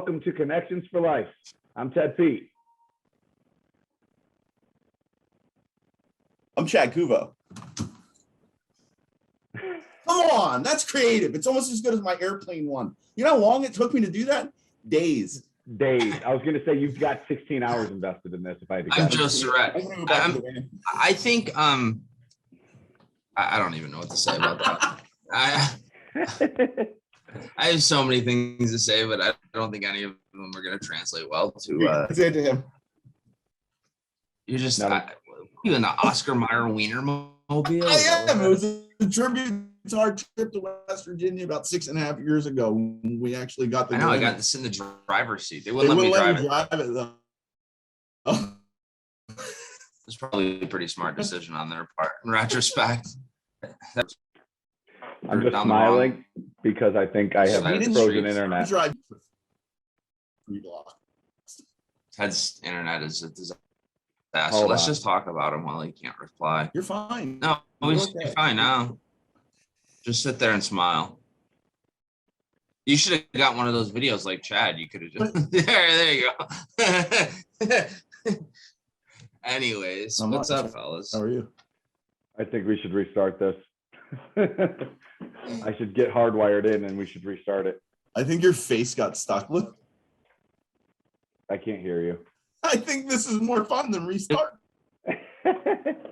welcome to Connections for Life. I'm Ted Pete. I'm Chad Kuvo. Come on, that's creative. It's almost as good as my airplane one. You know how long it took me to do that? Days. I was going to say you've got 16 hours invested in this. If I had to I'm guess. Joe Surratt. I think I don't even know what to say about that. I have so many things to say, but I don't think any of them are going to translate well to. Say it to him. You're just you in the Oscar Mayer Wiener mobile. I am. It was a tribute to our trip to West Virginia about 6.5 years ago. When we actually got the. I know. I got this in the driver's seat. They wouldn't let me drive it though. Oh. It's probably a pretty smart decision on their part in retrospect. I'm just smiling because I think I have frozen internet. Ted's internet is a disaster. Let's just talk about him while he can't reply. You're fine. No, he's fine now. Just sit there and smile. You should have got one of those videos like Chad. You could have just there you go. Anyways, what's up, fellas? How are you? I think we should restart this. I should get hardwired in and we should restart it. I think your face got stuck. Look. I can't hear you. I think this is more fun than restart.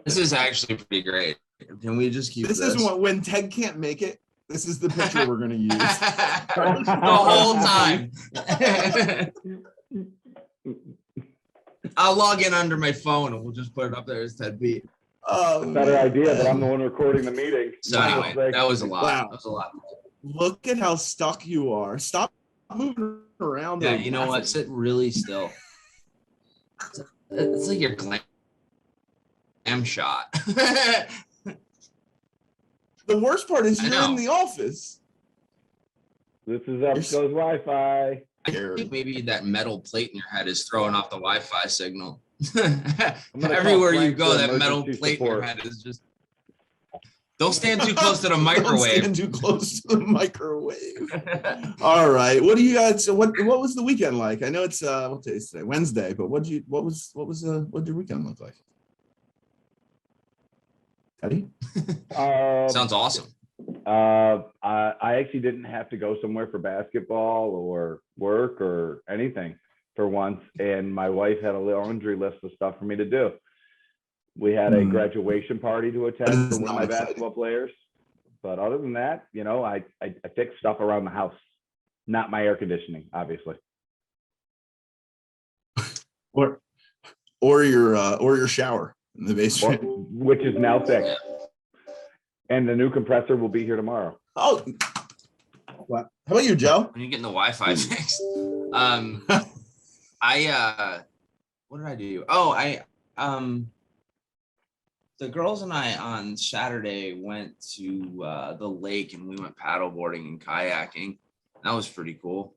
This is actually pretty great. Can we just keep this? This is what, when Ted can't make it, this is the picture we're going to use. The whole time. I'll log in under my phone and we'll just put it up there as Ted Pete. Better idea, but I'm the one recording the meeting. So anyway, that was a lot. Wow. That was a lot. Look at how stuck you are. Stop moving around. Yeah, you know what? Sit really still. It's like your glam shot. The worst part is you're in the office. This is up goes Wi-Fi. I think maybe that metal plate in your head is throwing off the Wi-Fi signal. Everywhere you go, that metal plate in your head is just. Don't stand too close to the microwave. Don't stand too close to the microwave. All right. What do you guys? What was the weekend like? I know it's what day is today? Wednesday. But what did your weekend look like? Teddy? Sounds awesome. I actually didn't have to go somewhere for basketball or work or anything for once, and my wife had a laundry list of stuff for me to do. We had a graduation party to attend for one of my basketball players, but other than that, you know, I fixed stuff around the house, not my air conditioning, obviously, or your shower in the basement, which is now fixed. And the new compressor will be here tomorrow. Oh, what? How about you, Joe? When you getting the Wi-Fi fixed? What did I do? Oh, the girls and I on Saturday went to the lake and we went paddleboarding and kayaking. That was pretty cool.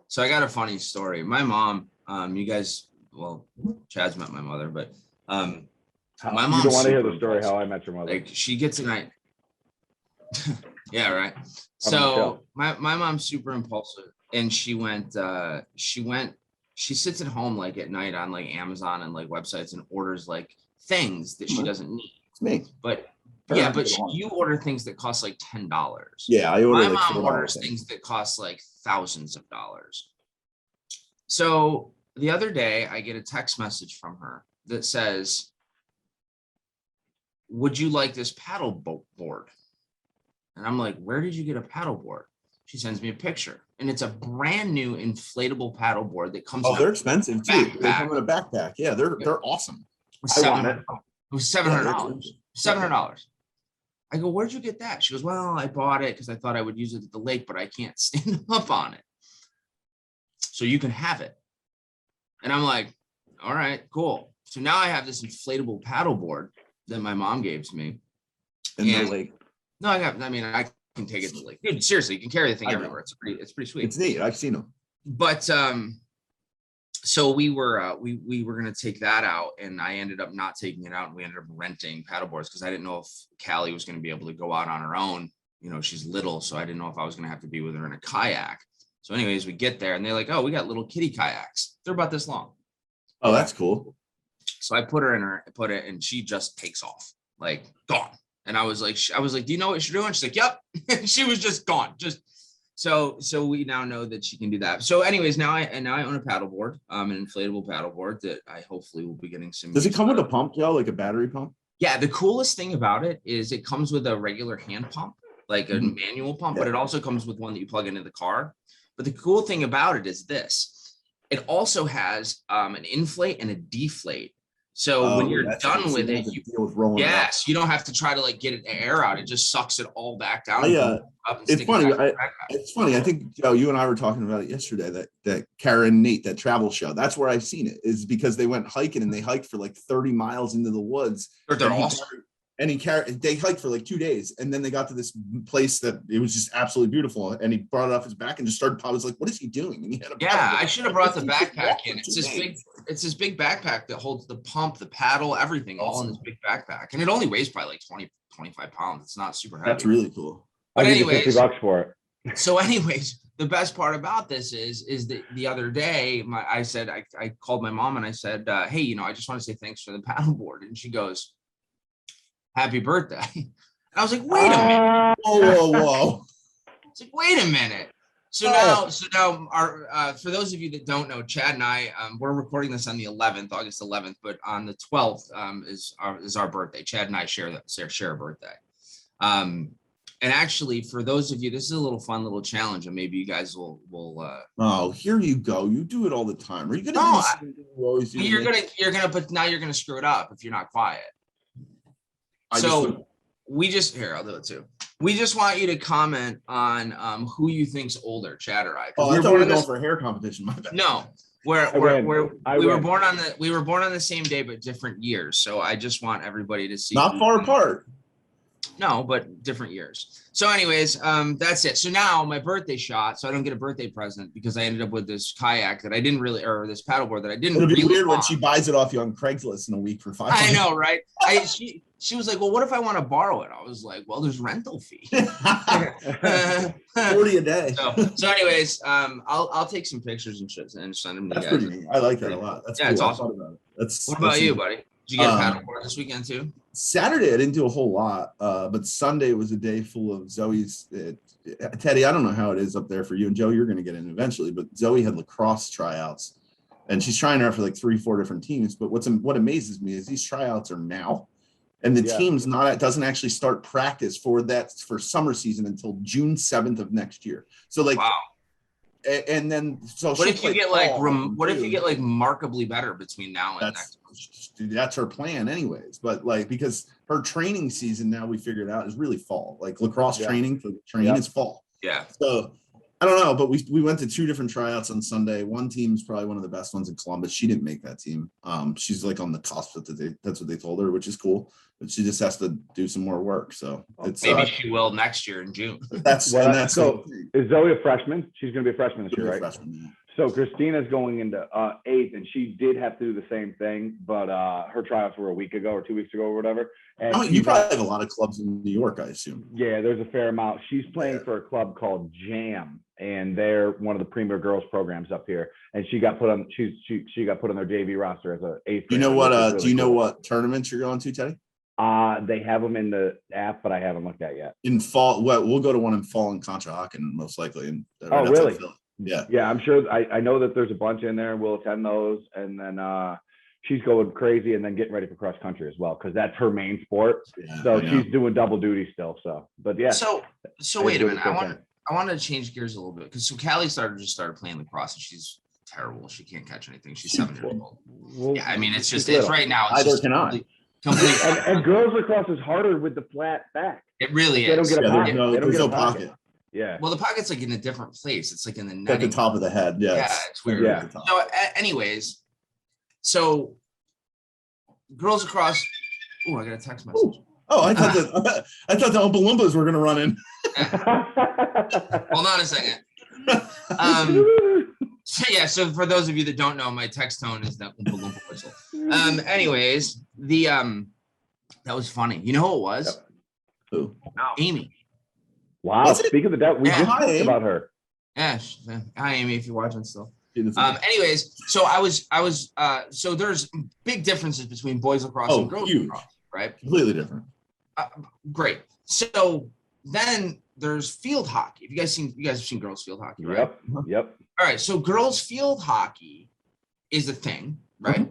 So I got a funny story. My mom, you guys, well, Chad's met my mother, but my mom. You don't want to hear the story how I met your mother. Like she gets a night. Yeah, right. So my mom's super impulsive, and she sits at home like at night on like Amazon and like websites and orders like things that she doesn't need. It's me. But yeah, but you order things that cost like $10. Yeah, I order. My mom orders things that cost like thousands of dollars. So the other day, I get a text message from her that says, "Would you like this paddle board?" And I'm like, "Where did you get a paddle board?" She sends me a picture, and it's a brand new inflatable paddle board that comes. Oh, they're expensive too. They come in a backpack. Yeah, they're awesome. It was $700. $700. I go, "Where'd you get that?" She goes, "Well, I bought it because I thought I would use it at the lake, but I can't stand up on it. So you can have it." And I'm like, "All right, cool." So now I have this inflatable paddle board that my mom gave to me. In the lake. No, I can take it to the lake. Dude, seriously, you can carry the thing everywhere. It's pretty sweet. It's neat. I've seen them. But so we were gonna take that out, and I ended up not taking it out, and we ended up renting paddleboards because I didn't know if Callie was gonna be able to go out on her own. You know, she's little, so I didn't know if I was gonna have to be with her in a kayak. So anyways, we get there and they're like, oh, we got little kitty kayaks. They're about this long. Oh, that's cool. So I put it, and she just takes off, like gone. And I was like, do you know what you're doing? She's like, yep. She was just gone. So we now know that she can do that. So anyways, now I own a paddleboard, an inflatable paddleboard that I hopefully will be getting some. Does it come with a pump, Joe, like a battery pump? Yeah, the coolest thing about it is it comes with a regular hand pump, like a manual pump, but it also comes with one that you plug into the car. But the cool thing about it is this. It also has an inflate and a deflate. So when you're done with it, you don't have to try to like get it air out. It just sucks it all back down. It's funny. I think Joe, you and I were talking about it yesterday. That Kara and Nate, that travel show. That's where I've seen it. Is because they went hiking and they hiked for like 30 miles into the woods. They're awesome. They hiked for like 2 days, and then they got to this place that it was just absolutely beautiful. And he brought it off his back and just started. I was like, "What is he doing?" And he had I should have brought the backpack in. It's this big backpack that holds the pump, the paddle, everything, all in this big backpack, and it only weighs probably like 20, 25 pounds. It's not super heavy. That's really cool. But anyways, $50 for it. So anyways, the best part about this is that the other day, I called my mom and I said, hey, I just want to say thanks for the paddleboard, and she goes, happy birthday. And I was like, wait a minute. Whoa. It's like, wait a minute. So now our for those of you that don't know, Chad and I, we're recording this on the 11th, August 11th, but on the 12th is our birthday. Chad and I share a birthday. And actually, for those of you, this is a little fun little challenge, and maybe you guys will. Oh, here you go. You do it all the time. Are you gonna? You're gonna, but now you're gonna screw it up if you're not quiet. I'll do it too. We just want you to comment on who you think's older, Chad or I. Oh, I thought we were going for a hair competition. My bad. No, we were born on the same day but different years. So I just want everybody to see. Not far apart. No, but different years. So anyways, that's it. So now my birthday shot, so I don't get a birthday present because I ended up with this kayak that I didn't really, or this paddleboard that I didn't. It'll be really weird when she buys it off you on Craigslist in a week for $500. I know, right? She was like, well, what if I want to borrow it? I was like, well, there's rental fee. 40 a day. So anyways, I'll take some pictures and shit and send them to you guys. Pretty neat. I like that a lot. That's cool. It's awesome. What about you, buddy? Did you get a paddleboard this weekend too? Saturday, I didn't do a whole lot, but Sunday was a day full of Zoe's. Teddy, I don't know how it is up there for you, and Joe, you're going to get in eventually, but Zoe had lacrosse tryouts, and she's trying out for like 3-4 different teams. But what amazes me is these tryouts are now, and the team's doesn't actually start practice for summer season until June 7th of next year. So like, wow. And then what if you get like markedly better between now and next? That's her plan anyways, but like because her training season now we figured out is really fall, like lacrosse training is fall. So I don't know, but we went to 2 different tryouts on Sunday. One team's probably one of the best ones in Columbus. She didn't make that team. She's like on the cusp that's what they told her, which is cool, but she just has to do some more work. So it's maybe she will next year in June. So is Zoe a freshman? She's going to be a freshman this year, right? Freshman. So Christina's going into 8th, and she did have to do the same thing, but her tryouts were a week ago or 2 weeks ago or whatever. And you probably have a lot of clubs in New York, I assume. Yeah, there's a fair amount. She's playing for a club called Jam, and they're one of the premier girls programs up here. And she got put on. She got put on their JV roster as an 8th. You know what? Really do you know what tournaments you're going to, Teddy? They have them in the app, but I haven't looked at yet. In fall, we'll go to one in fall in Conshohocken most likely. And really? Yeah, I'm sure. I know that there's a bunch in there. We'll attend those, and then she's going crazy, and then getting ready for cross country as well because that's her main sport. Yeah, so she's doing double duty still. So, but yeah. So wait a minute. I want to change gears a little bit because Callie started playing lacrosse, and she's terrible. She can't catch anything. She's 7 years old. Well, yeah, I mean it's right now. Either can I. And girls lacrosse is harder with the flat back. It really is. They don't get a pocket. There's no pocket. Yeah. Well, the pocket's like in a different place. It's like in the netting. At the top of the head. Yeah. Yeah, it's weird. Yeah. So, anyways, so girls across. Oh, I got a text message. Ooh. Oh, I thought the Oompa Loompas were gonna run in. Hold on a second. So for those of you that don't know, my text tone is that Oompa Loompa whistle. Anyways, that was funny. You know who it was? Who? Amy. Wow. Speaking of that, we just talked about her. Yeah. Hi, Amy, if you're watching still. Anyways, so so there's big differences between boys lacrosse and girls lacrosse, right? Completely different. Great. So then there's field hockey. You guys have seen girls field hockey, right? Yep. All right. So girls field hockey is a thing, right?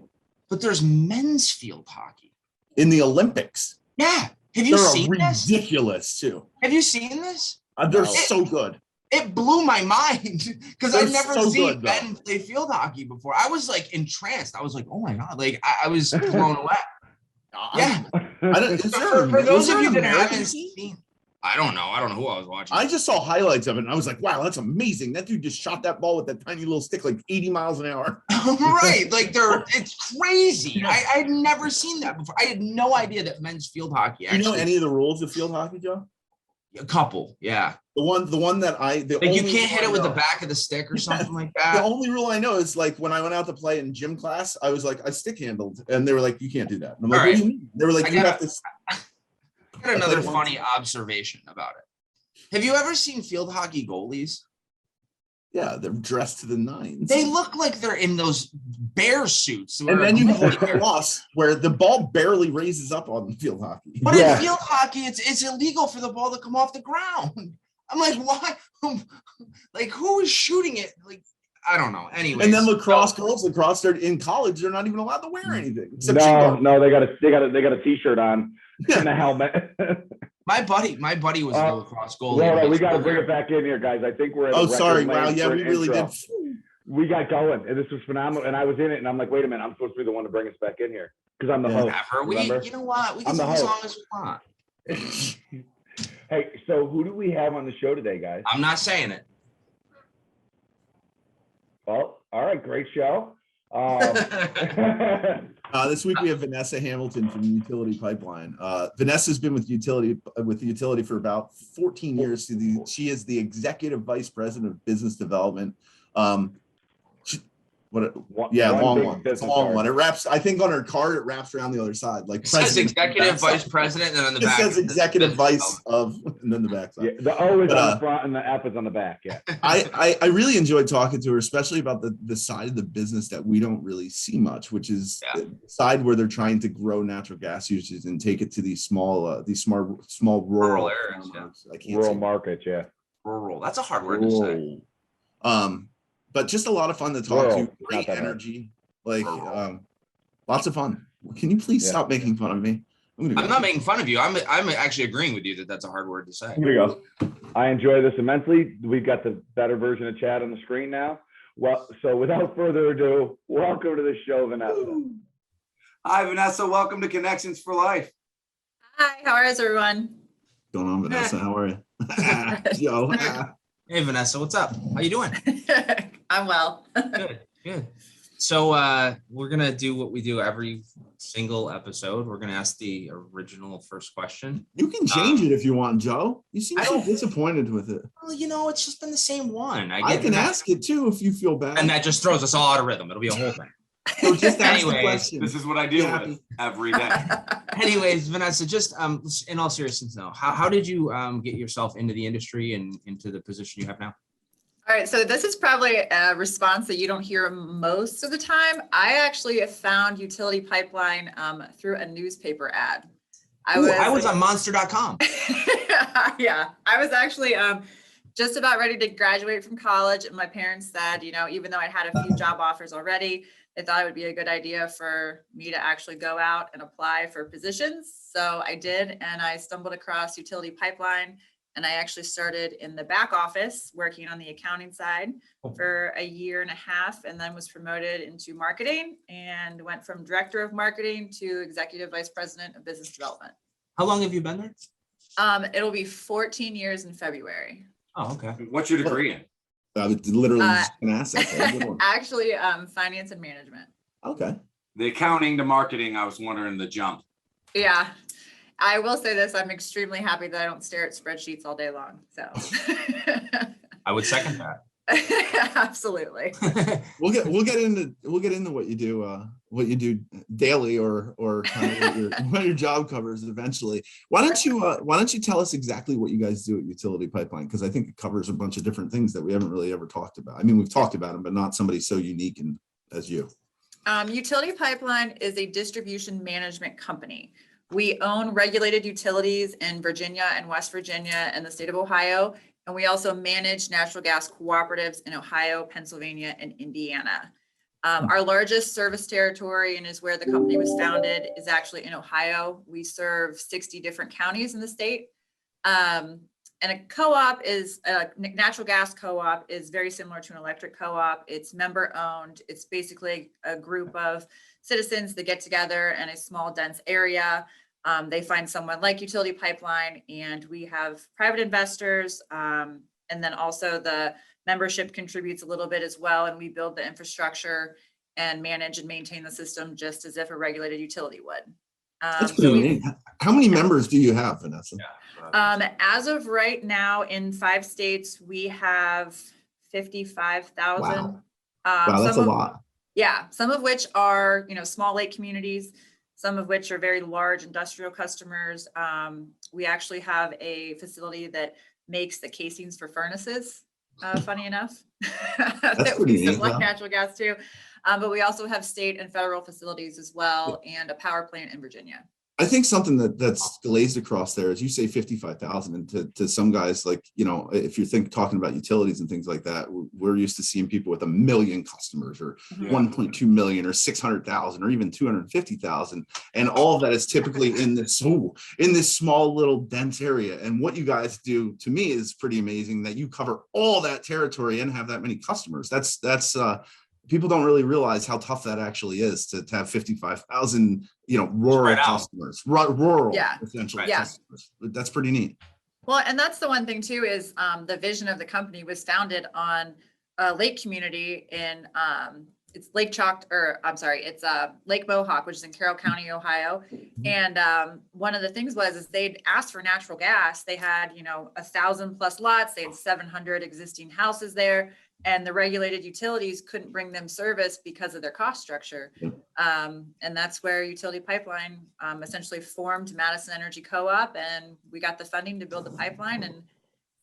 But there's men's field hockey in the Olympics. Yeah. Have you seen this? Ridiculous too. Have you seen this? They're so good. It blew my mind because I've never so seen men play field hockey before. I was like entranced. I was like, oh my God. Like I was blown away. Yeah. For those of you that haven't seen, I don't know who I was watching. I just saw highlights of it and I was like, wow, that's amazing. That dude just shot that ball with that tiny little stick like 80 miles an hour. Right. Like it's crazy. I had never seen that before. I had no idea that men's field hockey actually. Do you know any of the rules of field hockey, Joe? A couple, yeah. The one that you can't hit it with the back of the stick or something like that. The only rule I know is like when I went out to play in gym class, I was like, I stick handled, and they were like, you can't do that. And I'm like, what do you mean? They were like, you have to. I got another funny observation about it. Have you ever seen field hockey goalies? Yeah, they're dressed to the nines. They look like they're in those bear suits. And then you have the lacrosse where the ball barely raises up on field hockey. But in field hockey, it's illegal for the ball to come off the ground. I'm like, why? Like, who is shooting it? Like, I don't know. Anyway. And then girls lacrosse, they're in college. They're not even allowed to wear anything. No, they got a t-shirt on and a helmet. My buddy was a lacrosse goalie. Well, we got to bring it back in here, guys. I think we're at sorry. Wow. Yeah, we really did. We got going, and this was phenomenal. And I was in it, and I'm like, wait a minute, I'm supposed to be the one to bring us back in here because I'm the host. You know what? We can do as long as we want. Hey, so who do we have on the show today, guys? I'm not saying it. Well, all right, great show. This week we have Vanessa Hamilton from Utility Pipeline. Vanessa's been with the utility for about 14 years. She is the executive vice president of business development. Long one. It's a long one. It wraps. I think on her card it wraps around the other side. Like it says executive vice president, and then on the back it says executive vice of, and then the back side. Yeah, the O is on the front and the F is on the back. Yeah. I really enjoyed talking to her, especially about the side of the business that we don't really see much, which is the side where they're trying to grow natural gas usage and take it to these small rural areas. Rural markets. Yeah. Rural. That's a hard word to say. But just a lot of fun to talk to. Great energy, lots of fun. Can you please stop making fun of me? I'm not making fun of you. I'm actually agreeing with you that that's a hard word to say. Here we go. I enjoy this immensely. We've got the better version of Chad on the screen now. Well, so without further ado, welcome to the show, Vanessa. Hi, Vanessa. Welcome to Connections for Life. Hi, how is everyone? What's going on, Vanessa? How are you? Yo. Hey, Vanessa, what's up? How you doing? I'm well. Good. So we're going to do what we do every single episode. We're going to ask the original first question. You can change it if you want, Joe. You seem so disappointed with it. Well, it's just been the same one. I can ask it too if you feel bad. And that just throws us all out of rhythm. It'll be a whole thing. So just ask the question. This is what I deal with every day. Anyways, Vanessa, just in all seriousness now, how did you get yourself into the industry and into the position you have now? All right, so this is probably a response that you don't hear most of the time. I actually found Utility Pipeline through a newspaper ad. I was on monster.com. Yeah, I was actually just about ready to graduate from college, and my parents said, even though I had a few job offers already, they thought it would be a good idea for me to actually go out and apply for positions. So I did, and I stumbled across Utility Pipeline, and I actually started in the back office working on the accounting side for a year and a half, and then was promoted into marketing and went from director of marketing to executive vice president of business development. How long have you been there? It'll be 14 years in February. Oh, okay. What's your degree in? I was literally just going to ask that. Actually, finance and management. Okay. The accounting to marketing, I was wondering the jump. Yeah. I will say this, I'm extremely happy that I don't stare at spreadsheets all day long. So I would second that. Absolutely. We'll get into what you do daily or kind of what your job covers eventually. Why don't you tell us exactly what you guys do at Utility Pipeline? Because I think it covers a bunch of different things that we haven't really ever talked about. I mean, we've talked about them, but not somebody so unique as you. Utility Pipeline is a distribution management company. We own regulated utilities in Virginia and West Virginia and the state of Ohio. And we also manage natural gas cooperatives in Ohio, Pennsylvania, and Indiana. Our largest service territory, and is where the company was founded, is actually in Ohio. We serve 60 different counties in the state. And a co-op is a natural gas co-op is very similar to an electric co-op. It's member owned. It's basically a group of citizens that get together in a small, dense area. They find someone like Utility Pipeline, and we have private investors. And then also the membership contributes a little bit as well. And we build the infrastructure and manage and maintain the system just as if a regulated utility would. That's pretty neat. How many members do you have, Vanessa? As of right now, in 5 states, we have 55,000. Wow, that's a lot. Yeah, some of which are, small lake communities, some of which are very large industrial customers. We actually have a facility that makes the casings for furnaces, funny enough, that we supply natural gas to. But we also have state and federal facilities as well, and a power plant in Virginia. I think something that's glazed across there is you say 55,000, and to some guys, like, if you're talking about utilities and things like that, we're used to seeing people with 1 million customers or 1.2 million or 600,000 or even 250,000. And all of that is typically in this small little dense area. And what you guys do, to me, is pretty amazing, that you cover all that territory and have that many customers. That's people don't really realize how tough that actually is to have 55,000, rural customers, rural, essentially customers. That's pretty neat. Well, and that's the one thing too, is the vision of the company was founded on a lake community in, it's Lake it's Lake Mohawk, which is in Carroll County, Ohio. And one of the things is they'd asked for natural gas. They had, 1,000+ lots. They had 700 existing houses there. And the regulated utilities couldn't bring them service because of their cost structure. And that's where Utility Pipeline essentially formed Madison Energy Co-op, and we got the funding to build the pipeline, and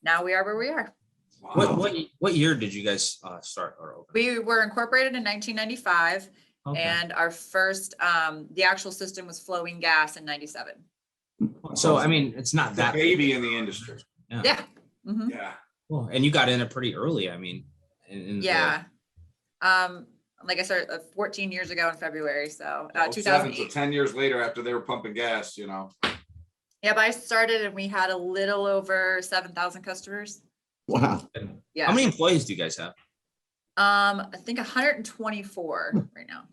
now we are where we are. Wow. What year did you guys start or open? We were incorporated in 1995, and our first, the actual system was flowing gas in 97. So, I mean, it's not that baby in the industry. Yeah. Mm-hmm. Yeah. Well, and you got in it pretty early. I mean, like I started 14 years ago in February, so 2008. So 10 years later, after they were pumping gas, Yeah, but I started and we had a little over 7,000 customers. Wow. Yeah. How many employees do you guys have? I think 124 right now.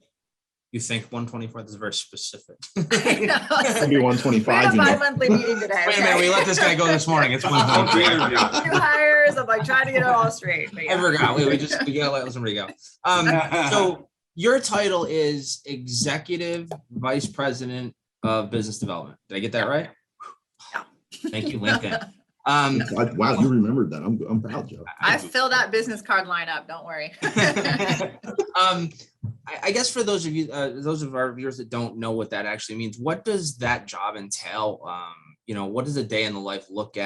You think 124? This is very specific. I know. Maybe 125. We had a bi-monthly meeting today. Wait a minute, we let this guy go this morning. It's 123. New hires. I'm like trying to get it all straight. I forgot. We gotta let somebody go. So your title is Executive Vice President of Business Development. Did I get that right? Yeah. Thank you, Lincoln. Wow, you remembered that. I'm proud, Joe. I filled that business card line up. Don't worry. I guess for those of you, those of our viewers that don't know what that actually means, what does that job entail? What does a day in the life look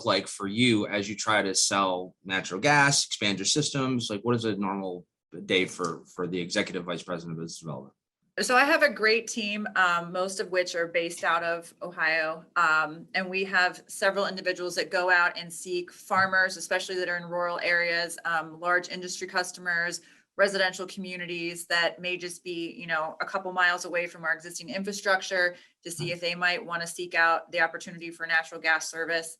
like for you as you try to sell natural gas, expand your systems? Like, what is a normal day for the Executive Vice President of Business Development? So I have a great team, most of which are based out of Ohio. And we have several individuals that go out and seek farmers, especially that are in rural areas, large industry customers, residential communities that may just be, a couple miles away from our existing infrastructure, to see if they might want to seek out the opportunity for natural gas service.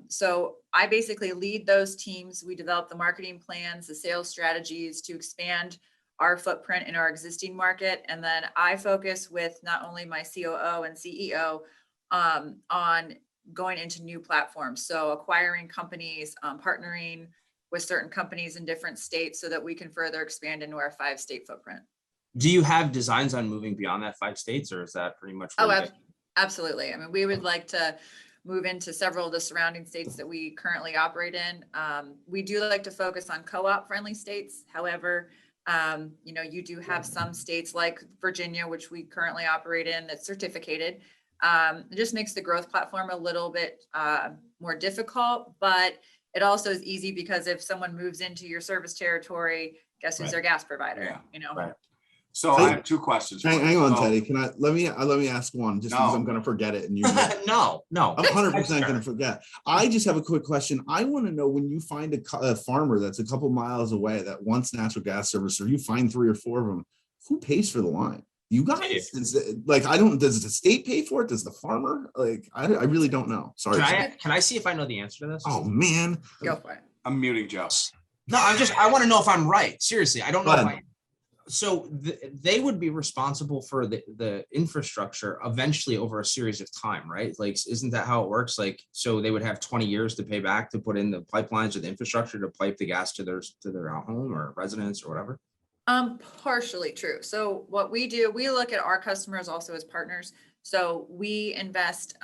So I basically lead those teams. We develop the marketing plans, the sales strategies to expand our footprint in our existing market. And then I focus with not only my COO and CEO on going into new platforms. So acquiring companies, partnering with certain companies in different states so that we can further expand into our 5-state footprint. Do you have designs on moving beyond that 5 states, or is that pretty much? Absolutely. I mean, we would like to move into several of the surrounding states that we currently operate in. We do like to focus on co-op friendly states. However, you do have some states like Virginia, which we currently operate in, that's certificated. It just makes the growth platform a little bit more difficult, but it also is easy because if someone moves into your service territory, guess who's their gas provider? Right. So I have two questions. Hang on, Teddy. Can I let me ask one just because I'm going to forget it and you. No. I'm 100% going to forget. I just have a quick question. I want to know, when you find a farmer that's a couple miles away that wants natural gas service, or you find 3 or 4 of them, who pays for the line? You guys? Does the state pay for it? Does the farmer? I really don't know. Sorry. Can I see if I know the answer to this? Oh man. Go for it. I'm muting Joe. No, I want to know if I'm right. Seriously, I don't know if so they would be responsible for the infrastructure eventually over a series of time, right? Like, isn't that how it works? Like, so they would have 20 years to pay back to put in the pipelines or the infrastructure to pipe the gas to their home or residence or whatever? Partially true. So what we do, we look at our customers also as partners. So we invest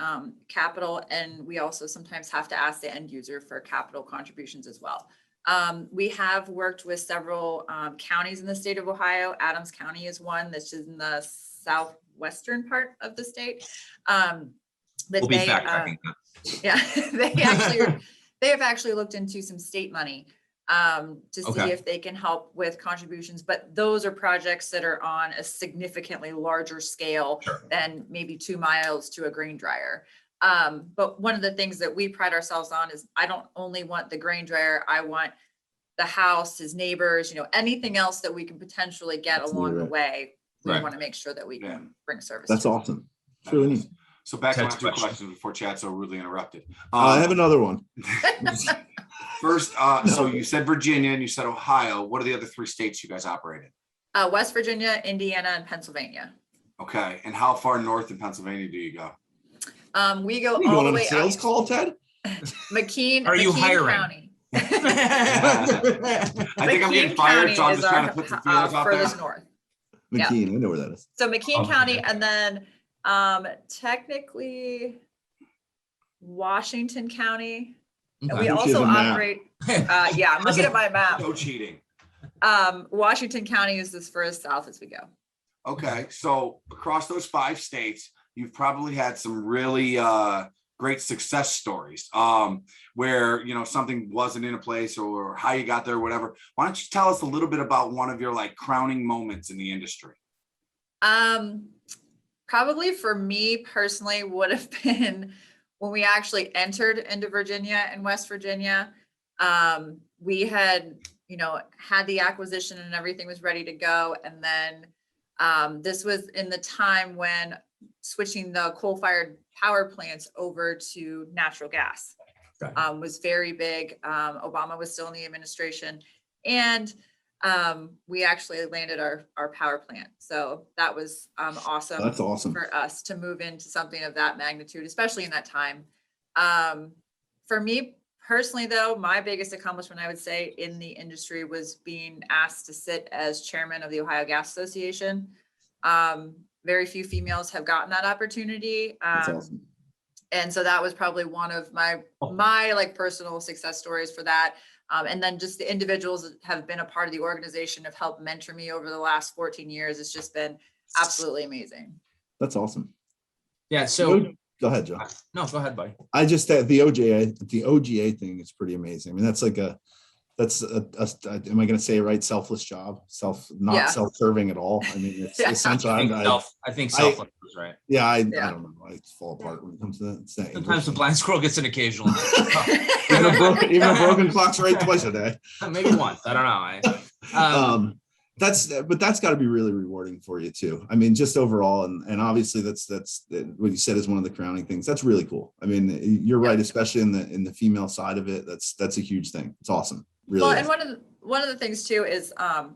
capital, and we also sometimes have to ask the end user for capital contributions as well. We have worked with several counties in the state of Ohio. Adams County is one that's in the southwestern part of the state. We'll be fact-checking that. Yeah, they have actually looked into some state money to see if they can help with contributions, but those are projects that are on a significantly larger scale than maybe 2 miles to a grain dryer. But one of the things that we pride ourselves on is I don't only want the grain dryer, I want the house, his neighbors, anything else that we can potentially get along the way. We want to make sure that we can bring service. That's awesome. It's really neat. So back to my 2 questions before Chad so rudely interrupted. I have another one. First, so you said Virginia and you said Ohio. What are the other 3 states you guys operate in? West Virginia, Indiana, and Pennsylvania. Okay. And how far north in Pennsylvania do you go? We go all the on way a sales out. call, Ted? McKean. Are you McKean hiring? County. I think I'm getting fired, so I'm just trying to put some feelers out there. Furthest north. McKean, I know where that is. So McKean County, and then technically Washington County. And we also operate. I'm looking at my map. No cheating. Washington County is as far as south as we go. Okay, so across those 5 states, you've probably had some really great success stories where something wasn't in a place or how you got there or whatever. Why don't you tell us a little bit about one of your crowning moments in the industry? Probably for me personally would have been when we actually entered into Virginia and West Virginia. We had had the acquisition and everything was ready to go, and then this was in the time when switching the coal-fired power plants over to natural gas was very big. Obama was still in the administration, and we actually landed our power plant. So that was awesome. That's awesome for us to move into something of that magnitude, especially in that time. For me personally, though, my biggest accomplishment, I would say, in the industry was being asked to sit as chairman of the Ohio Gas Association. Very few females have gotten that opportunity. That's awesome. And so that was probably one of my personal success stories for that. And then just the individuals that have been a part of the organization have helped mentor me over the last 14 years. It's just been absolutely amazing. That's awesom. Yeah. So go ahead, Joe. No, go ahead, buddy. I just the OGA thing is pretty amazing. I mean, that's am I going to say it right? Selfless job, self-serving at all. I mean, it's essential. I think selfless is right. Yeah, I don't know. I fall apart when it comes to that. Sometimes the blind squirrel gets an occasional. even a broken clock's right twice a day. Maybe once. I don't know. That's got to be really rewarding for you too. I mean, just overall, and obviously that's what you said is one of the crowning things. That's really cool. I mean, you're right, especially in the female side of it. That's a huge thing. It's awesome. Really. Well, and one of the things too is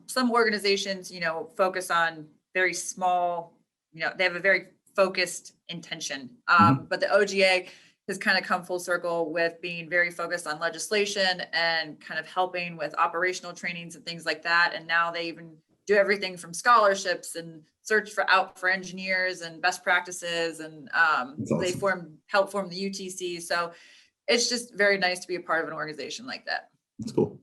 some organizations, focus on very small, they have a very focused intention. But the OGA has kind of come full circle with being very focused on legislation and kind of helping with operational trainings and things like that. And now they even do everything from scholarships and search for engineers and best practices, and they help form the UTC. So it's just very nice to be a part of an organization like that. That's cool.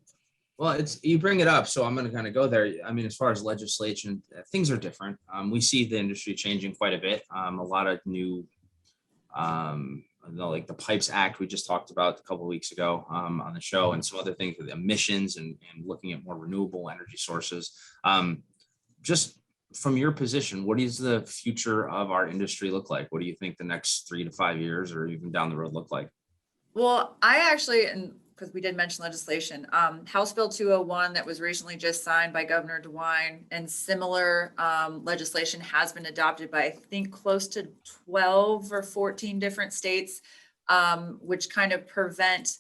Well, you bring it up, so I'm going to kind of go there. I mean, as far as legislation, things are different. We see the industry changing quite a bit. A lot of new, like the Pipes Act we just talked about a couple of weeks ago on the show, and some other things with emissions and looking at more renewable energy sources. Just from your position, what does the future of our industry look like? What do you think the next 3 to 5 years or even down the road look like? Well, I actually, and because we did mention legislation, House Bill 201 that was recently just signed by Governor DeWine, and similar legislation has been adopted by, I think, close to 12 or 14 different states, which kind of prevent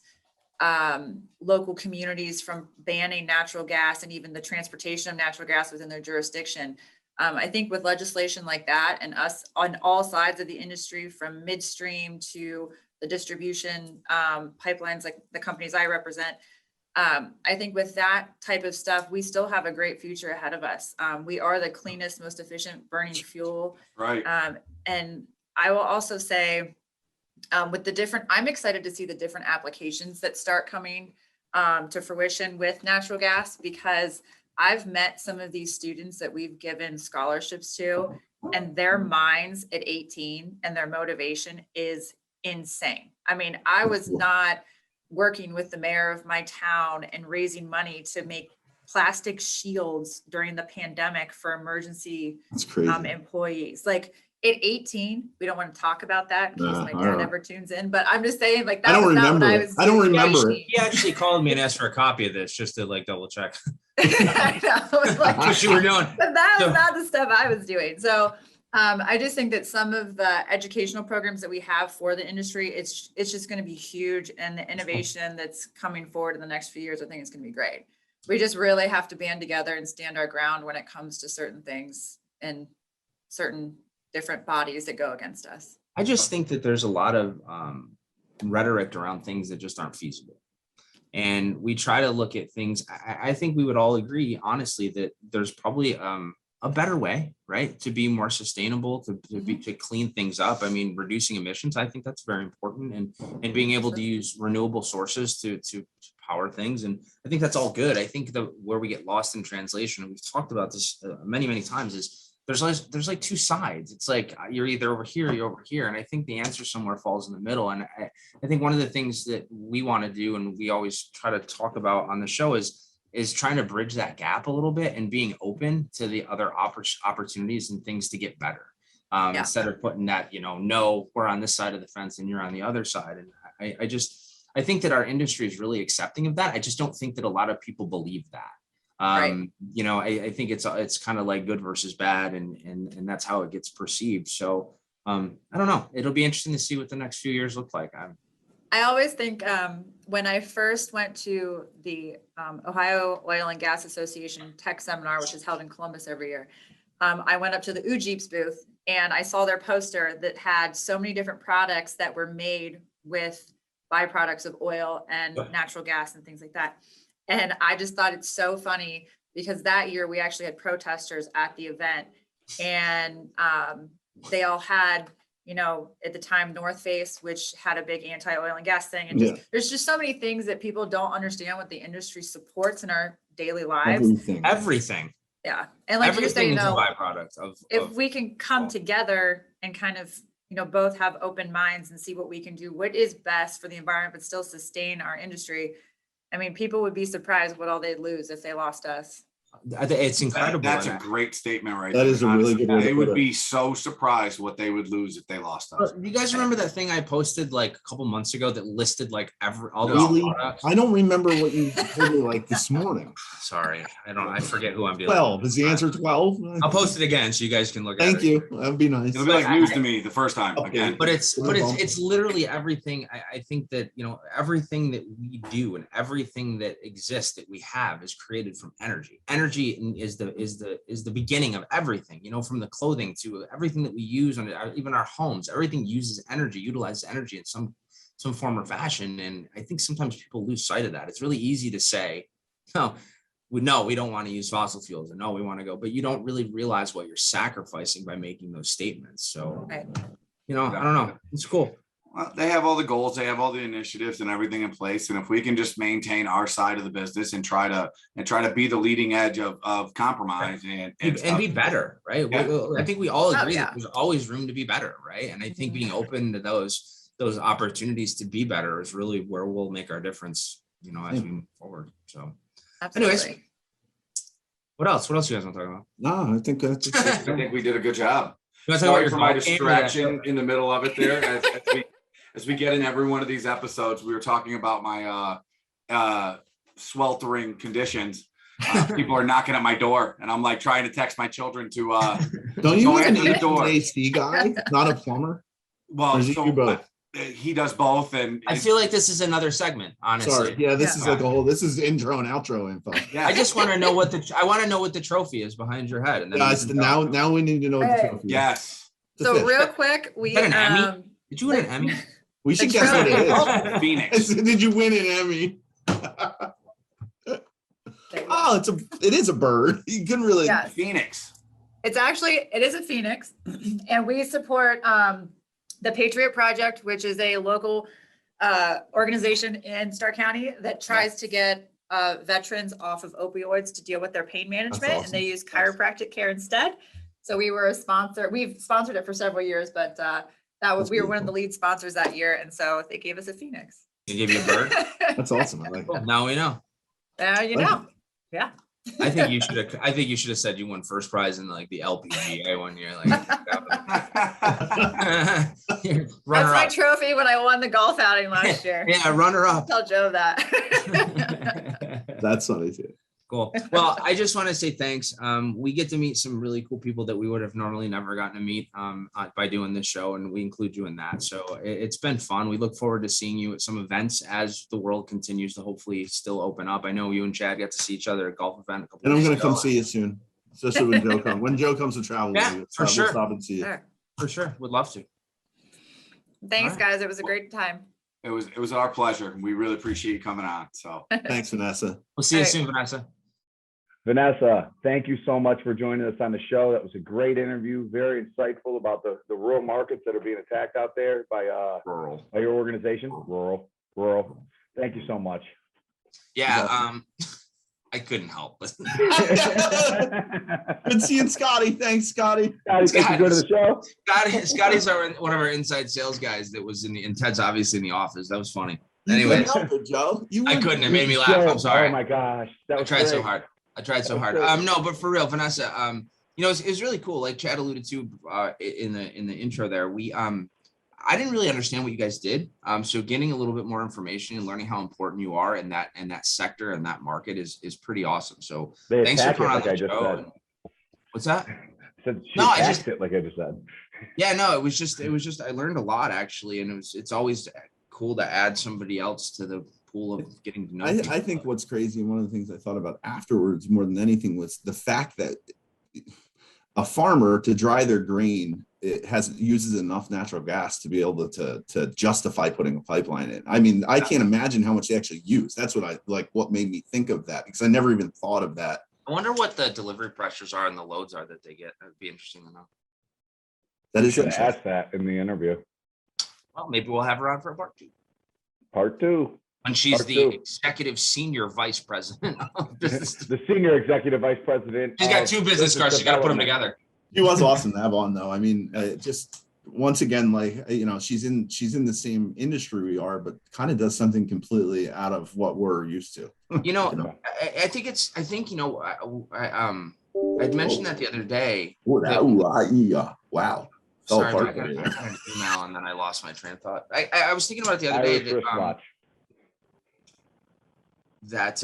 local communities from banning natural gas and even the transportation of natural gas within their jurisdiction. I think with legislation like that, and us on all sides of the industry, from midstream to the distribution pipelines, like the companies I represent, I think with that type of stuff, we still have a great future ahead of us. We are the cleanest, most efficient burning fuel. Right. And I will also say, with the different, I'm excited to see the different applications that start coming to fruition with natural gas, because I've met some of these students that we've given scholarships to, and their minds at 18 and their motivation is insane. I mean, I was not working with the mayor of my town and raising money to make plastic shields during the pandemic for emergency employees. Like at 18, we don't want to talk about that in case my dad ever tunes in, but I'm just saying, like, that was not what I was doing. I don't remember. He actually called me and asked for a copy of this just to like double check. I know. Like, what you were doing. But that was not the stuff I was doing. So I just think that some of the educational programs that we have for the industry, it's just going to be huge. And the innovation that's coming forward in the next few years, I think it's going to be great. We just really have to band together and stand our ground when it comes to certain things and certain different bodies that go against us. I just think that there's a lot of rhetoric around things that just aren't feasible. And we try to look at things. I think we would all agree, honestly, that there's probably a better way, right, to be more sustainable, to clean things up. I mean, reducing emissions, I think that's very important, and being able to use renewable sources to power things. And I think that's all good. I think where we get lost in translation, and we've talked about this many times, is there's like two sides. It's like you're either over here or you're over here. And I think the answer somewhere falls in the middle. And I think one of the things that we want to do, and we always try to talk about on the show, is trying to bridge that gap a little bit and being open to the other opportunities and things to get better. Instead of putting that, no, we're on this side of the fence and you're on the other side. And I think that our industry is really accepting of that. I just don't think that a lot of people believe that. Right. I think it's kind of like good versus bad, and that's how it gets perceived. So I don't know. It'll be interesting to see what the next few years look like. I always think when I first went to the Ohio Oil and Gas Association Tech Seminar, which is held in Columbus every year, I went up to the Jeeps booth and I saw their poster that had so many different products that were made with byproducts of oil and natural gas and things like that. And I just thought it's so funny, because that year we actually had protesters at the event, and they all had, at the time, North Face, which had a big anti-oil and gas thing. And there's just so many things that people don't understand what the industry supports in our daily lives. Everything. Yeah. And like you're saying, is a byproduct if we can come together and kind of, both have open minds and see what we can do, what is best for the environment, but still sustain our industry. I mean, people would be surprised what all they'd lose if they lost us. It's incredible. That's a great statement, right? That is a really good one. They would be so surprised what they would lose if they lost us. You guys remember that thing I posted like a couple months ago that listed like all those products? I don't remember what you told me like this morning. Sorry, I forget who I'm dealing 12. Is the answer 12? I'll post it again so you guys can look at it. Thank you. That would be nice. It'll be like news to me the first time again. But it's literally everything. I think that everything that we do and everything that exists that we have is created from energy. Energy is the beginning of everything, from the clothing to everything that we use, on even our homes. Everything utilizes energy in some form or fashion. And I think sometimes people lose sight of that. It's really easy to say, we don't want to use fossil fuels, and no, we want to go, but you don't really realize what you're sacrificing by making those statements. So, Right. I don't know. It's cool. Well, they have all the goals, they have all the initiatives and everything in place. And if we can just maintain our side of the business and try to be the leading edge of compromise and Be better, right? Yeah. I think we all agree yeah. that there's always room to be better, right? And I think being open to those opportunities to be better is really where we'll make our difference, as we move forward. So, Absolutely. anyways, what else? What else you guys want to talk about? No, I think that's I think we did a good job. You want to talk about Sorry your for my golf game or that- distraction in the middle of it there. As we get in every one of these episodes, we were talking about my sweltering conditions. People are knocking at my door, and I'm like trying to text my children to don't you go have an answer the door. AC guy, not a plumber? Well, Or is it you both? he does both, and I feel like this is another segment, honestly. Sorry, yeah, this Yeah. is like this is intro and outro info. yeah. I just want to know what the trophy is behind your head. And then Guys, we can talk. now we need to know what the Hey. trophy is. Yes, It's a So fish. real quick, we Is that an Emmy? Did you win an Emmy? We should the guess what it trophy. is. Phoenix. Did you win an Emmy? Oh, it is a bird. You couldn't really. Yes. Phoenix. It is a Phoenix, and we support the Patriot Project, which is a local organization in Stark County that tries to get veterans off of opioids to deal with their pain management, awesome. and they use chiropractic care instead. So we were a sponsor. We've sponsored it for several years, but we were one of the lead sponsors that year, and so they gave us a Phoenix. They gave you a bird. That's awesome. I like Cool. it. Now we know. You know, yeah. I think you should have said you won first prize in like the LPGA one year. Like That's runner my up. trophy when I won the golf outing last year. Yeah, runner up. Tell Joe that. That's funny too. Cool. Well, I just want to say thanks. We get to meet some really cool people that we would have normally never gotten to meet by doing this show, and we include you in that. So it's been fun. We look forward to seeing you at some events as the world continues to hopefully still open up. I know you and Chad got to see each other at a golf event a couple And I'm weeks gonna come ago. see you soon, especially when Joe comes. When Joe comes to travel, Yeah, we'll for sure. stop and see you. Sure. For sure. Would love to. Thanks, All right. guys. It was a great time. It was our pleasure. We really appreciate you coming on. So Thanks, Vanessa. We'll see you All right. soon, Vanessa. Vanessa, thank you so much for joining us on the show. That was a great interview, very insightful about the rural markets that are being attacked out there by rural. your organization. Rural. Thank you so much. Yeah, I couldn't help but Good seeing Scotty. Thanks, Scotty. Scotty, thank you for the show. Scotty's one of our inside sales guys that was and Ted's obviously in the office. That was funny. You Anyways, couldn't help it, Joe. I couldn't. It made me laugh. Joe, I'm sorry. Oh my gosh, that I was tried so great. hard. I tried so hard. That's great. No, but for real, Vanessa, it's really cool. Like Chad alluded to in the intro there, I didn't really understand what you guys did. So getting a little bit more information and learning how important you are in that sector and that market is pretty awesome. So They thanks for attack it coming on like the I just show. said. What's that? I said she No, I attacks just- it like I just said. Yeah, no, it was just I learned a lot actually, and it's always cool to add somebody else to the pool of getting to know. people. I think what's crazy, and one of the things I thought about afterwards more than anything was the fact that a farmer to dry their grain uses enough natural gas to be able to justify putting a pipeline in. I mean, I can't imagine how much they actually use. That's what made me think of that, because I never even thought of that. I wonder what the delivery pressures are and the loads are that they get. That'd be interesting to know. That You is should interesting. ask that in the interview. Well, maybe we'll have her on for a part 2. Part 2. When she's Part the 2. executive senior vice president of business. The senior executive vice president. She's got of 2 business cards. She's got to put them development. together. He was awesome to have on, though. I mean, just once again, she's in the same industry we are, but kind of does something completely out of what we're used to. You know, You know? I think I'd mentioned that the other day. Wow. Fell Sorry, apart I got for you an there. email and then I lost my train of thought. I was thinking about it the other day Irish wristwatch. that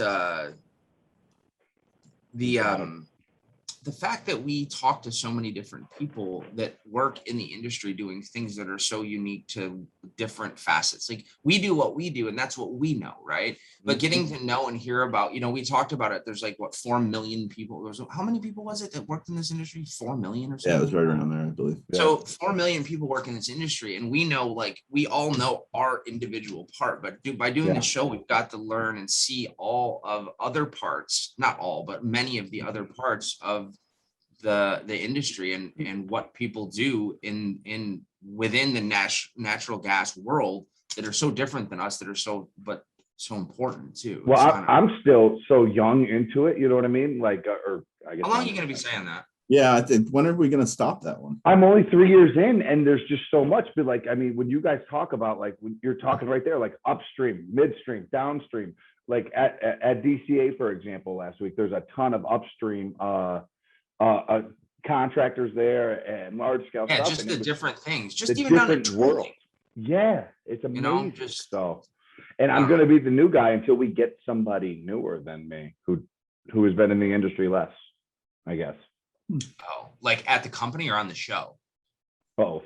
the fact that we talk to so many different people that work in the industry doing things that are so unique to different facets. Like we do what we do and that's what we know, right? But getting to know and hear about, we talked about it. There's like what, 4 million people. How many people was it that worked in this industry? 4 million or something? Yeah, it was right around there, I believe. So 4 million people work in this industry, and we know, like, we all know our individual part, but by doing the show, we've got to learn and see all of other parts, not all, but many of the other parts of the industry and what people do within the natural gas world that are so different than us, that are so important too. Well, I'm still so young into it, you know what I mean? Like, or I guess. How long are you going to be saying that? Yeah, I think, when are we going to stop that one? I'm only 3 years in, and there's just so much. But like, I mean, when you guys talk about, like, when you're talking right there, like upstream, midstream, downstream, like at DCA, for example, last week, there's a ton of upstream contractors there and large scale stuff. Just the different things, just the even down to different world. tooling. Yeah, it's amazing. Just so, and I'm going to be the new guy until we get somebody newer than me who has been in the industry less, I guess. Oh, like at the company or on the show? Both.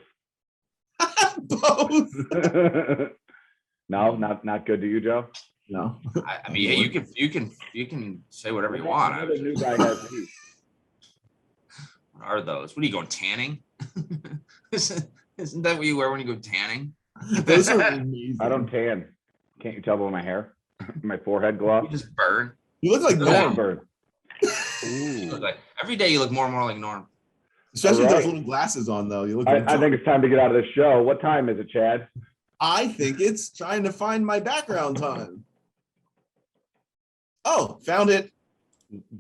Both. No, not good to you, Joe. No. I mean, you can say whatever you want. The new guy has heat. What are those? What are you going tanning? Isn't that what you wear when you go tanning? Those are amazing. I don't tan. Can't you tell by my hair? My forehead glow. You just burn. You look like Norm. Burn. You look like, every day you look more and more like Norm. Especially with Right. those little glasses on, though. You look. I think it's time to get out of this show. What time is it, Chad? I think it's trying to find my background time. Oh, found it.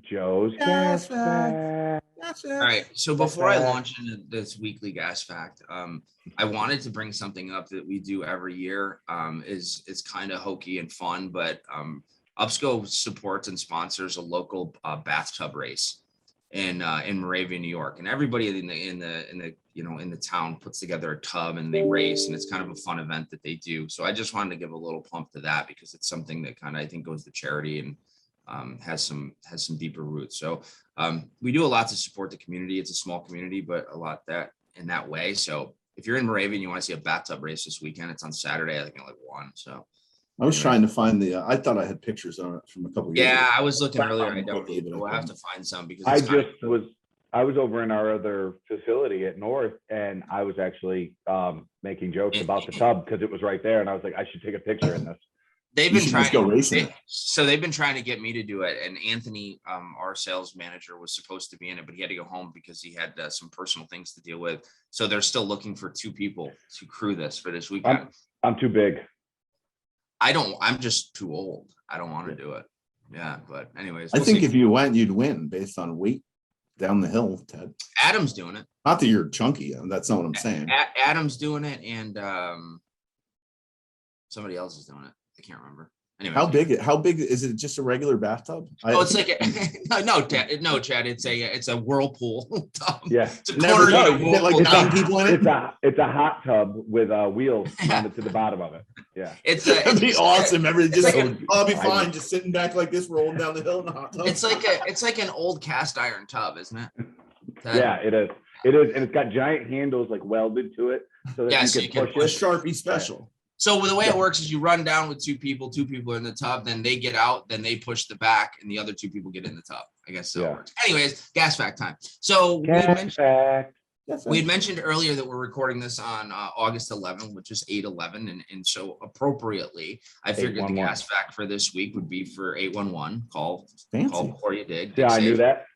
Joe's Gas gas fact. All right. So before I launch into this weekly gas fact, I wanted to bring something up that we do every year. It's kind of hokey and fun, but Upsco supports and sponsors a local bathtub race in Moravia, New York, and everybody in the town puts together a tub and they race, and it's kind of a fun event that they do. So I just wanted to give a little pump to that because it's something that kind of, I think, goes to charity and has some deeper roots. So we do a lot to support the community. It's a small community, but a lot in that way. So if you're in Moravia and you want to see a bathtub race this weekend, it's on Saturday, I think at like 1. So I was trying to find I thought I had pictures on it from a couple of years ago. yeah, I was looking earlier. I don't. We'll have to find some because I was over in our other facility at North, and I was actually making jokes about the tub because it was right there, and I was like, I should take a picture in this. They've been trying to go racing. They've been trying to get me to do it. And Anthony, our sales manager, was supposed to be in it, but he had to go home because he had some personal things to deal with. So they're still looking for 2 people to crew this for this weekend. I'm too big. I'm just too old. I don't want to do it. Yeah. But anyways, I think if you went, you'd win based on weight down the hill, Ted. Adam's doing it. Not that you're chunky. That's not what I'm saying. Adam's doing it. And somebody else is doing it. I can't remember. Anyway, how big is it? Just a regular bathtub? It's like no, Chad. It's a whirlpool tub. Yeah, it's a corner like 10 people in it. It's a hot tub with wheels mounted to the bottom of it. Yeah, it'd be awesome. I'll be fine just sitting back like this, rolling down the hill in the hot tub. It's like an old cast iron tub, isn't it? Yeah, it is. It is, and it's got giant handles like welded to it, so that you can push it. A Sharpie special. So the way it works is you run down with 2 people are in the tub, then they get out, then they push the back, and the other 2 people get in the tub. I guess so. It works. Anyways, gas fact time. So we had mentioned earlier that we're recording this on August 11th, which is 8/11, and so appropriately, I figured the gas fact for this week would be for 811. Call before you dig. Yeah, I knew that.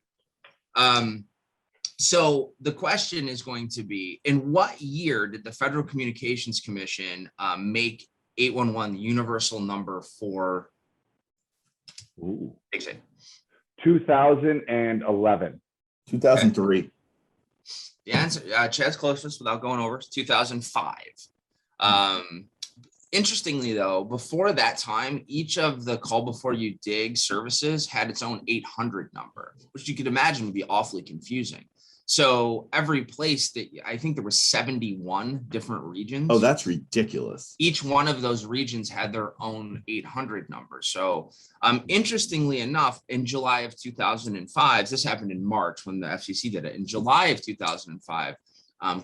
So the question is going to be, in what year did the Federal Communications Commission make 811 the universal number for? Ooh. 2011. 2003. The answer, Chad's closest without going over, is 2005. Interestingly, though, before that time, each of the call before you dig services had its own 800 number, which you could imagine would be awfully confusing. So every place that I think there were 71 different regions. Oh, that's ridiculous. Each one of those regions had their own 800 number. So interestingly enough, in July of 2005, this happened in March when the FCC did it. In July of 2005,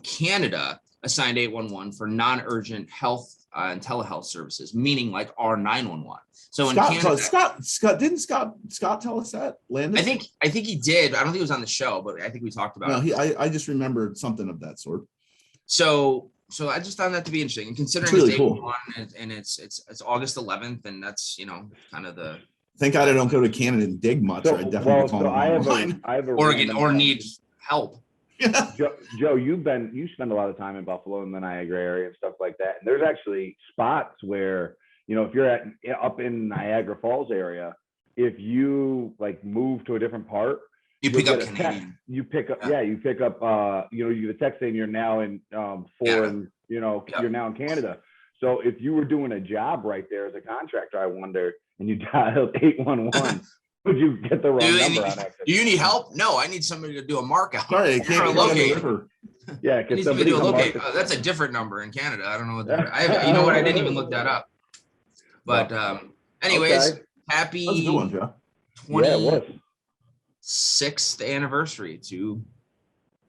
Canada assigned 811 for non-urgent health and telehealth services, meaning like our 911. So in Canada, Scott tell us that? Landon? I think he did. I don't think he was on the show, but I think we talked about it. I just remembered something of that sort. So I just found that to be interesting, and considering It's really it's cool. and it's August 11th, and that's kind of the Thank God I don't go to Canada and dig much. So, or I definitely call I have online. a Oregon random or question. needs help. Yeah. Joe, you spend a lot of time in Buffalo and the Niagara area and stuff like that. And there's actually spots where, if you're up in Niagara Falls area, if you like move to a different part, You you'll pick up get a text. Canadian. You pick up, you pick up, you get a text saying you're now in foreign, you're now in Canada. So if you were doing a job right there as a contractor, I wonder, and you dialed 811, would you get the wrong number on accident? Do you need help? No, I need somebody to do a mark out. Sorry, I can't locate. Yeah, I because need somebody somebody to come locate. up. That's a different number in Canada. I don't know what that. You know what? I didn't even look that up. But anyways, Okay. happy That was a good one, Joe. Yeah, it was. 26th anniversary to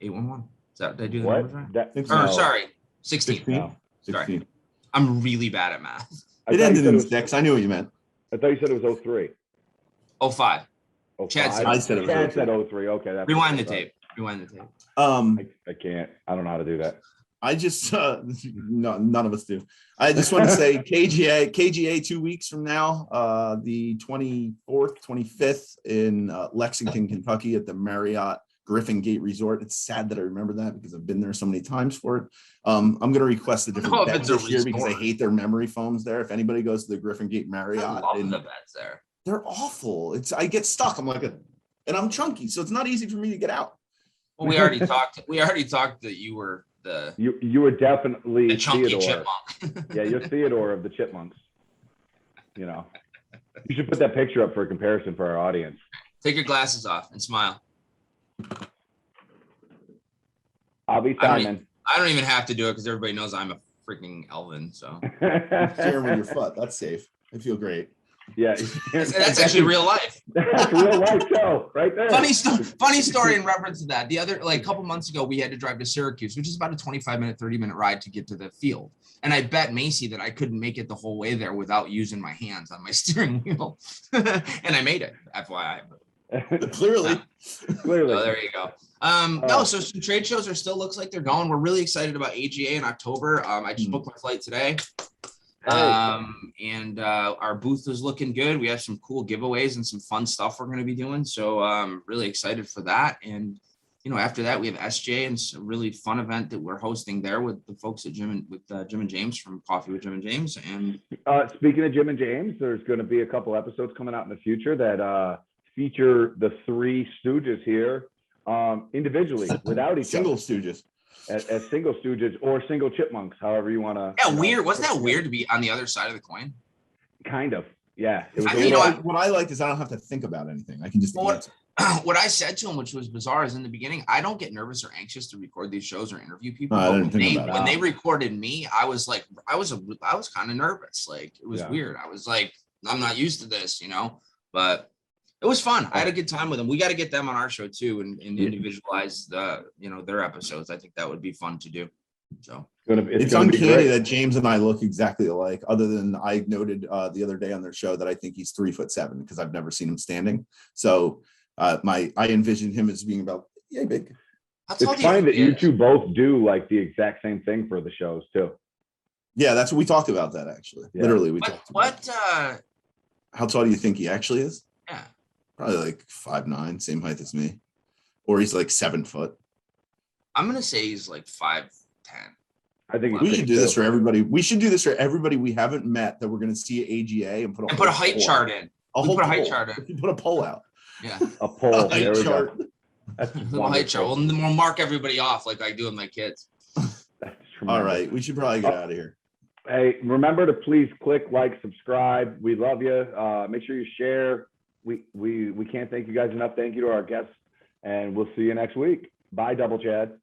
811. Is that, did I do the What? numbers right? That, It's Or no. sorry, 16. 16? No. 16. I'm really bad at math. I It thought you ended said in was- 6. I knew what you meant. I thought you said it was 03. 05. Oh, Chad said- I said it was Chad 03. said 03. Okay. That's Rewind the what I tape. Rewind the tape. thought. I can't. I don't know how to do that. I just no, none of us do. I just want to say KGA 2 weeks from now, the 24th, 25th in Lexington, Kentucky at the Marriott Griffin Gate Resort. It's sad that I remember that because I've been there so many times for it. I'm going to request a different if bet it's a this year because I resort. hate their memory foams there. If anybody goes to the Griffin Gate I Marriott, love and the bets there. they're awful. I get stuck. And I'm chunky, so it's not easy for me to get out. Well, we already talked. We already talked that you were the You were definitely chunky Theodore. chipmunk. Yeah, you're Theodore of the Chipmunks. You should put that picture up for a comparison for our audience. Take your glasses off and smile. I'll be I don't Simon. I don't even have to do it because everybody knows I'm a freaking Elvin. So Staring with your foot. That's safe. I feel great. Yeah, that's actually real life. That's real life show right there. Funny story in reference to that. The other, a couple months ago, we had to drive to Syracuse, which is about a 25-minute, 30-minute ride to get to the field. And I bet Macy that I couldn't make it the whole way there without using my hands on my steering wheel. And I made it, FYI. Clearly. Clearly. So there you go. No, so some trade shows looks like they're going. We're really excited about AGA in October. I just booked my flight today. And our booth is looking good. We have some cool giveaways and some fun stuff we're going to be doing. So really excited for that. And after that we have SJ and a really fun event that we're hosting there with the folks at Jim and James from Coffee with Jim and James. And speaking of Jim and James, there's going to be a couple episodes coming out in the future that feature the three Stooges here individually without each Single other. Stooges. As single Stooges or single Chipmunks, however you want to. yeah, weird. Wasn't that weird to be on the other side of the coin? Kind of. Yeah. It was I a mean, little- What I like is I don't have to think about anything. I can just Well, answer. What I said to him, which was bizarre, is in the beginning, I don't get nervous or anxious to record these shows or interview people. No, I But didn't think about it. when they recorded me, I was like, I was kind of nervous. Like it was Yeah. weird. I was like, I'm not used to this, but it was fun. I had a good time with them. We got to get them on our show too and individualize their episodes. I think that would be fun to do. So It's gonna be uncanny great. that James and I look exactly alike, other than I noted the other day on their show that I think he's 3'7" because I've never seen him standing. So I envision him as being about big. how tall It's do you funny think that he you is? two both do like the exact same thing for the shows too. Yeah, that's what we talked about that actually. Yeah. Literally, we What? talked about it. How tall do you think he actually is? Yeah. Probably like 5'9", same height as me, or he's like 7 foot. I'm gonna say he's like 5'10". I think We it's should do this for everybody. We should do this for everybody we haven't met that we're going to see at AGA and put And put a height chart in. A We whole put a height poll. chart in. We put a poll out. Yeah. a poll. A height There we chart. go. That's Little height chart. wonderful. We'll mark everybody off like I do with my kids. That's All tremendous. right, we should probably get out of here. Hey, remember to please click like, subscribe. We love you. Make sure you share. We can't thank you guys enough. Thank you to our guests, and we'll see you next week. Bye, Double Chad.